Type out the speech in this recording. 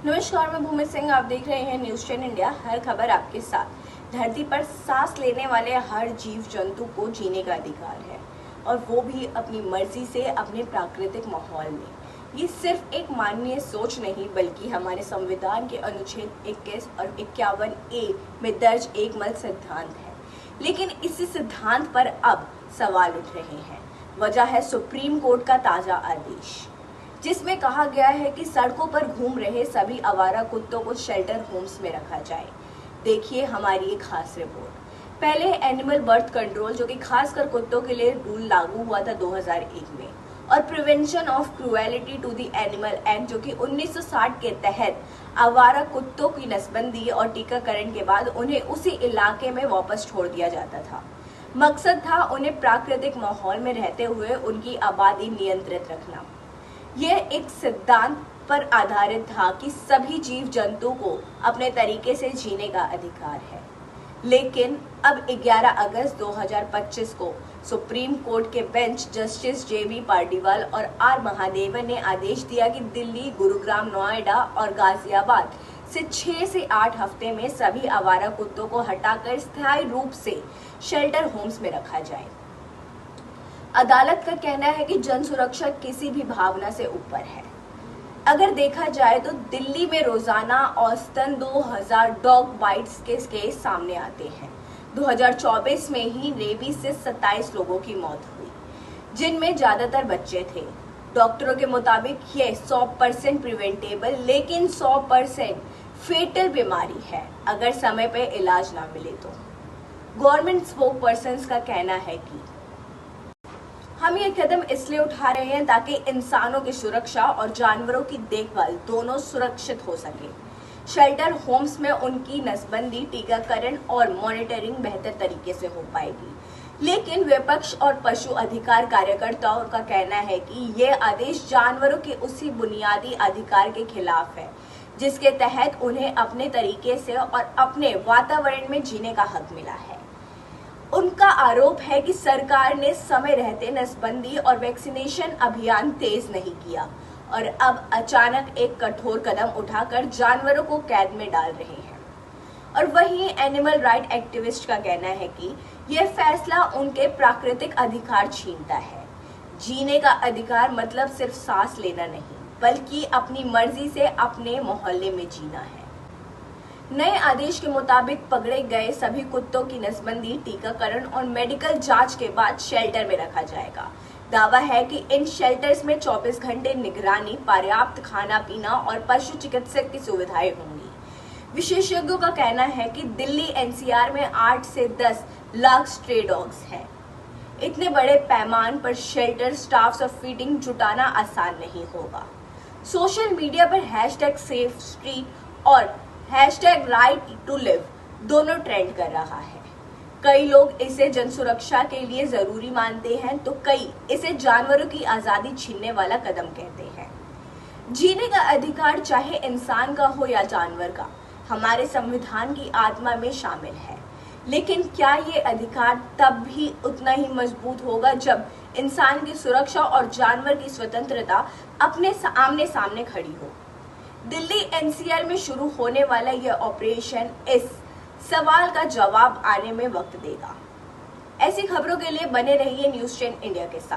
नमस्कार, मैं भूमि सिंह। आप देख रहे हैं न्यूज़ 10 इंडिया। हर खबर आपके साथ। धरती पर सांस लेने वाले हर जीव जंतु को जीने का अधिकार है, और वो भी अपनी मर्जी से अपने प्राकृतिक माहौल में। ये सिर्फ एक माननीय सोच नहीं, बल्कि हमारे संविधान के अनुच्छेद 21 और 51A में दर्ज एक मूल सिद्धांत है। लेकिन इसी सिद्धांत पर अब सवाल उठ रहे हैं। वजह है सुप्रीम कोर्ट का ताजा आदेश, जिसमें कहा गया है कि सड़कों पर घूम रहे सभी आवारा कुत्तों को शेल्टर होम्स में रखा जाए। देखिए हमारी एक खास रिपोर्ट। पहले एनिमल बर्थ कंट्रोल, जो कि खासकर कुत्तों के लिए रूल लागू हुआ था 2001 में, और prevention of cruelty to the animal act, जो कि 1960 के तहत आवारा कुत्तों की नसबंदी और टीकाकरण के बाद उन्हें उसी इलाके में वापस छोड़ दिया जाता था। मकसद था उन्हें प्राकृतिक माहौल में रहते हुए उनकी आबादी नियंत्रित रखना। यह एक सिद्धांत पर आधारित था कि सभी जीव जंतु को अपने तरीके से जीने का अधिकार है। लेकिन अब 11 अगस्त 2025 को सुप्रीम कोर्ट के बेंच जस्टिस JB पार्डीवाल और R महादेवन ने आदेश दिया कि दिल्ली, गुरुग्राम, नोएडा और गाजियाबाद से 6 से 8 हफ्ते में सभी आवारा कुत्तों को हटाकर स्थायी रूप से शेल्टर होम्स में रखा जाए। अदालत का कहना है कि जन सुरक्षा किसी भी भावना से ऊपर है। अगर देखा जाए तो दिल्ली में रोजाना औसतन 2000 डॉग बाइट्स के केस सामने आते हैं। 2024 में ही रेबीज से 27 लोगों की मौत हुई, जिनमें ज्यादातर बच्चे थे। डॉक्टरों के मुताबिक ये 100% प्रिवेंटेबल, लेकिन 100% फेटल बीमारी है अगर समय पे इलाज ना मिले तो। गवर्नमेंट स्पोक पर्सन का कहना है कि हम ये कदम इसलिए उठा रहे हैं ताकि इंसानों की सुरक्षा और जानवरों की देखभाल दोनों सुरक्षित हो सके। शेल्टर होम्स में उनकी नसबंदी, टीकाकरण और मॉनिटरिंग बेहतर तरीके से हो पाएगी। लेकिन विपक्ष और पशु अधिकार कार्यकर्ताओं का कहना है कि यह आदेश जानवरों के उसी बुनियादी अधिकार के खिलाफ है, जिसके तहत उन्हें अपने तरीके से और अपने वातावरण में जीने का हक मिला है। उनका आरोप है कि सरकार ने समय रहते नसबंदी और वैक्सीनेशन अभियान तेज नहीं किया, और अब अचानक एक कठोर कदम उठाकर जानवरों को कैद में डाल रहे हैं। और वहीं एनिमल राइट एक्टिविस्ट का कहना है कि यह फैसला उनके प्राकृतिक अधिकार छीनता है। जीने का अधिकार मतलब सिर्फ सांस लेना नहीं, बल्कि अपनी मर्जी से अपने मोहल्ले में जीना है। नए आदेश के मुताबिक पकड़े गए सभी कुत्तों की नसबंदी, टीकाकरण और मेडिकल जांच के बाद शेल्टर में रखा जाएगा। दावा है कि इन शेल्टर्स में 24 घंटे निगरानी, पर्याप्त खाना पीना और पशु चिकित्सक की सुविधाएं होंगी। विशेषज्ञों का कहना है कि दिल्ली NCR में 8 से 10 लाख स्ट्रे डॉग्स हैं। इतने बड़े पैमाने पर शेल्टर स्टाफ और फीडिंग जुटाना आसान नहीं होगा। सोशल मीडिया पर #SaveStreet और #RightToLive दोनों ट्रेंड कर रहा है। कई लोग इसे जन सुरक्षा के लिए जरूरी मानते हैं, तो कई इसे जानवरों की आजादी छीनने वाला कदम कहते हैं। जीने का अधिकार चाहे इंसान का हो या जानवर का, हमारे संविधान की आत्मा में शामिल है। लेकिन क्या ये अधिकार तब भी उतना ही मजबूत होगा जब इंसान की सुरक्षा और जानवर की स्वतंत्रता अपने आमने सामने खड़ी हो। दिल्ली NCR में शुरू होने वाला यह ऑपरेशन इस सवाल का जवाब आने में वक्त देगा। ऐसी खबरों के लिए बने रहिए न्यूज़ 10 इंडिया के साथ।